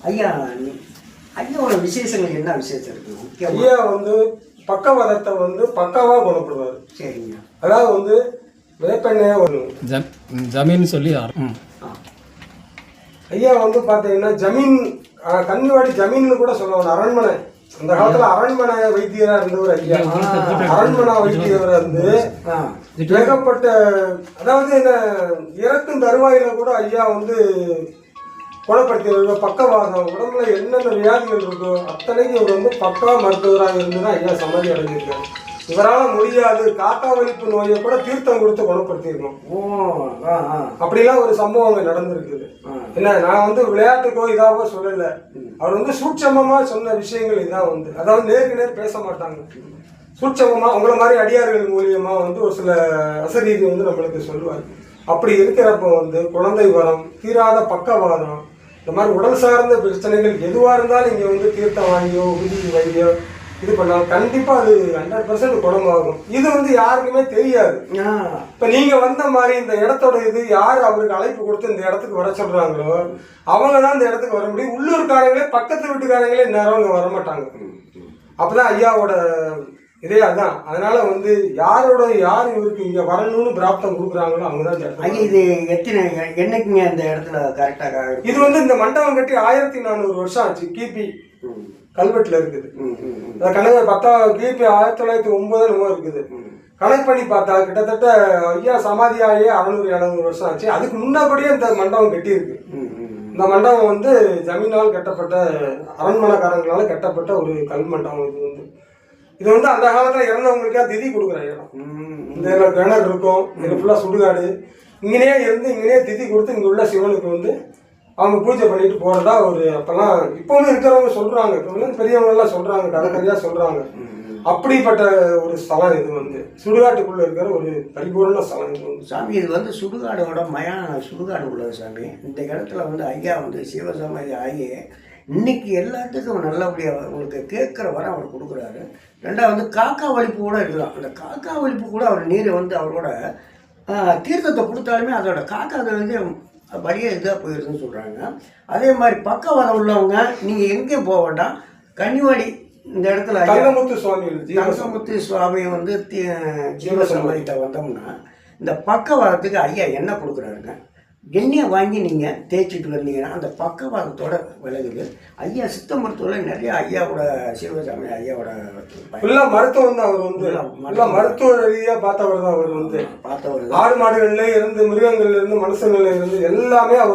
ஐயா ஐயாவோட விசேஷங்கள் என்ன விசேஷம் இருக்கு? ஐயா வந்து பக்கவாதத்தை வந்து பக்காவாக குணப்படுவார். சரிங்க. அதாவது வந்து வேப்பெண்ணெய் ஒரு ஜமீன் சொல்லி ஐயா வந்து பார்த்தீங்கன்னா ஜமீன் கன்னிவாடி ஜமீன்னு கூட சொல்லுவாங்க. அரண்மனை அந்த காலத்துல அரண்மனை வைத்தியரா இருந்தவர் ஐயா. அரண்மனை வைத்தியரா இருந்து ஏகப்பட்ட அதாவது என்ன இறக்கும் தருவாயில கூட ஐயா வந்து குணப்படுத்தியவர்கள். பக்கவாதம் உடம்புல என்னென்ன வியாதிகள் இருக்கோ அத்தனைக்கும் இவர் வந்து பக்கா மருத்துவராக இருந்துதான் ஐயா சமாதி அடைஞ்சிருக்காரு. இவரால் முடியாது காக்கா வலிப்பு நோயை கூட தீர்த்தம் கொடுத்து குணப்படுத்தியிருக்கோம். அப்படிலாம் ஒரு சம்பவங்கள் நடந்திருக்குது. என்ன நான் வந்து விளையாட்டுக்கோ இதாவோ சொல்லலை. அவர் வந்து சூட்சமமா சொன்ன விஷயங்கள் இதான் வந்து அதாவது நேருக்கு நேர் பேச மாட்டாங்க. சூட்சமமா உங்களை மாதிரி அடியார்கள் மூலியமா வந்து ஒரு சில அசரீதி வந்து நம்மளுக்கு சொல்லுவார். அப்படி இருக்கிறப்ப வந்து குழந்தை வரம், தீராத பக்கவாதம், இந்த மாதிரி உடல் சார்ந்த பிரச்சனைகள் எதுவாக இருந்தாலும் இங்கே வந்து தீர்த்தம் வாங்கியோ உறுதி வைத்தியோ இது பண்ணாலும் கண்டிப்பாக அது 100% குணமாகும். இது வந்து யாருக்குமே தெரியாது. இப்போ நீங்கள் வந்த மாதிரி இந்த இடத்தோட இது யார் அவருக்கு அழைப்பு கொடுத்து இந்த இடத்துக்கு வர சொல்கிறாங்களோ அவங்க தான் இந்த இடத்துக்கு வர முடியும். உள்ளூர்காரங்களே பக்கத்து வீட்டுக்காரங்களே நேரம் இங்கே வரமாட்டாங்க. அப்போதான் ஐயாவோட இதே அதான். அதனால வந்து யார் இவருக்கு இங்கே வரணும்னு பிராப்தம் கொடுக்குறாங்களோ அவங்க தான். இது எத்தனை என்னைக்குங்க இந்த இடத்துல கரெக்டாக? இது வந்து இந்த மண்டபம் கட்டி 1400 வருஷம் ஆச்சு. கிபி கல்வெட்டுல இருக்குது. கணக்கு 10 கிபி 1909 இருக்குது. கணக்கு பண்ணி பார்த்தா கிட்டத்தட்ட ஐயா சமாதியாகவே 600-700 வருஷம் ஆச்சு. அதுக்கு முன்னாடியே இந்த மண்டபம் கட்டி இருக்கு. இந்த மண்டபம் வந்து ஜமீனால் கட்டப்பட்ட அரண்மனைக்காரங்களால கட்டப்பட்ட ஒரு கல் மண்டபம். இது வந்து அந்த காலத்துல இறந்தவங்களுக்கா திதி கொடுக்குற இடம். இந்த கிணறு இருக்கும், இது ஃபுல்லா சுடுகாடு. இங்கனே இருந்து இங்கனே திதி கொடுத்து இங்க உள்ள சிவனுக்கு வந்து அவங்க பூஜை பண்ணிட்டு போறதா ஒரு அப்பெல்லாம் இப்பவும் இருக்கிறவங்க சொல்றாங்க. பெரியவங்க எல்லாம் சொல்றாங்க, கதையா சொல்றாங்க. அப்படிப்பட்ட ஒரு ஸ்தலம் இது வந்து சுடுகாட்டுக்குள்ள இருக்கிற ஒரு பரிபூர்ண ஸ்தலம் இது வந்து. சாமி இது வந்து சுடுகாடோட மயான சுடுகாடு உள்ளது சாமி. இந்த இடத்துல வந்து ஐயா வந்து சிவசமாதி ஆகி இன்னைக்கு எல்லாத்துக்கும் நல்லபடியாக உங்களுக்கு கேட்குற வர அவர் கொடுக்குறாரு. ரெண்டாவது வந்து காக்கா வலிப்பு கூட இருக்கலாம். அந்த காக்கா வலிப்பு கூட அவர் நீரை வந்து அவரோட தீர்த்தத்தை கொடுத்தாலுமே அதோட காக்கா அதை வந்து வழியாக இதாக போயிருக்குன்னு சொல்கிறாங்க. அதே மாதிரி பக்கவாதம் உள்ளவங்க நீங்கள் எங்கேயும் போக வேண்டாம். கன்னிவாடி இந்த இடத்துல தங்கமுத்து சுவாமி வந்து ஜீவசமாதிட்ட வந்தோம்னா இந்த பக்கவாதத்துக்கு ஐயா என்ன கொடுக்குறாருங்க, எண்ணெயை வாங்கி நீங்கள் தேய்ச்சிட்டு வந்தீங்கன்னா அந்த பக்கவாதத்தோட விலகுது. ஐயா சித்த மருத்துவத்தில் நிறைய ஐயாவோட சிவசாமி ஐயாவோட மருத்துவம் தான். அவர் வந்து நல்லா மருத்துவ ரீதியாக பார்த்தவர் தான். அவர் வந்து பார்த்தவர் ஆடு மாடுகள்ல இருந்து மிருகங்கள்ல இருந்து மனுஷங்கள்ல இருந்து எல்லாமே அவர்